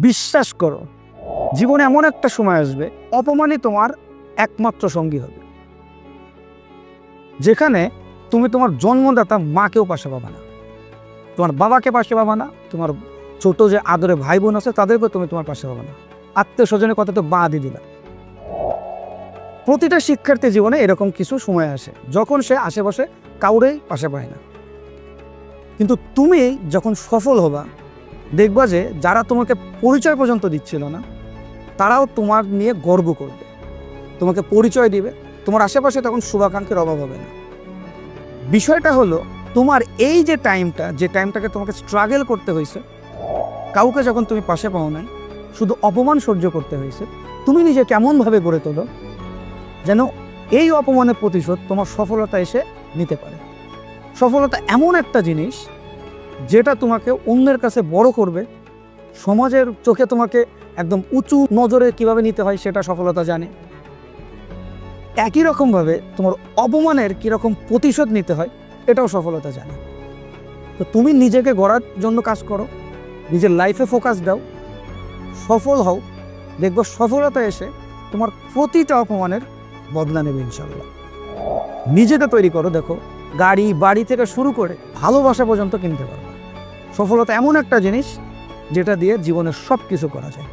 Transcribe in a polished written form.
বিশ্বাস করো, জীবনে এমন একটা সময় আসবে অপমানই তোমার একমাত্র সঙ্গী হবে, যেখানে তুমি তোমার জন্মদাতা মাকেও পাশে পাবা না, তোমার বাবাকে পাশে পাবা না, তোমার ছোট যে আদরে ভাই বোন আছে তাদেরকে তুমি তোমার পাশে পাবা না, আত্মীয় স্বজনের কথা তো বাদই দিলা। প্রতিটা শিক্ষার্থী জীবনে এরকম কিছু সময় আসে যখন সে আশেপাশে কাউরেই পাশে পায় না। কিন্তু তুমি যখন সফল হবা, দেখবা যে যারা তোমাকে পরিচয় পর্যন্ত দিচ্ছিল না তারাও তোমার নিয়ে গর্ব করবে, তোমাকে পরিচয় দিবে, তোমার আশেপাশে তখন শুভাকাঙ্ক্ষীর অভাব হবে না। বিষয়টা হলো তোমার এই যে টাইমটাকে তোমাকে স্ট্রাগল করতে হয়েছে, কাউকে যখন তুমি পাশে পাও নাই, শুধু অপমান সহ্য করতে হয়েছে, তুমি নিজে কেমনভাবে গড়ে তোলো যেন এই অপমানের প্রতিশোধ তোমার সফলতা এসে নিতে পারে। সফলতা এমন একটা জিনিস যেটা তোমাকে অন্যের কাছে বড় করবে, সমাজের চোখে তোমাকে একদম উঁচু নজরে কিভাবে নিতে হয় সেটা সফলতা জানে। একই রকমভাবে তোমার অপমানের কীরকম প্রতিশোধ নিতে হয় এটাও সফলতা জানে। তো তুমি নিজেকে গড়ার জন্য কাজ করো, নিজের লাইফে ফোকাস দাও, সফল হও, দেখবো সফলতা এসে তোমার প্রতিটা অপমানের বদলা নেবে ইনশাল্লাহ। নিজেকে তৈরি করো, দেখো গাড়ি বাড়ি থেকে শুরু করে ভালোবাসা পর্যন্ত কিনতে পারবে। সফলতা এমন একটা জিনিস যেটা দিয়ে জীবনের সব কিছু করা যায়।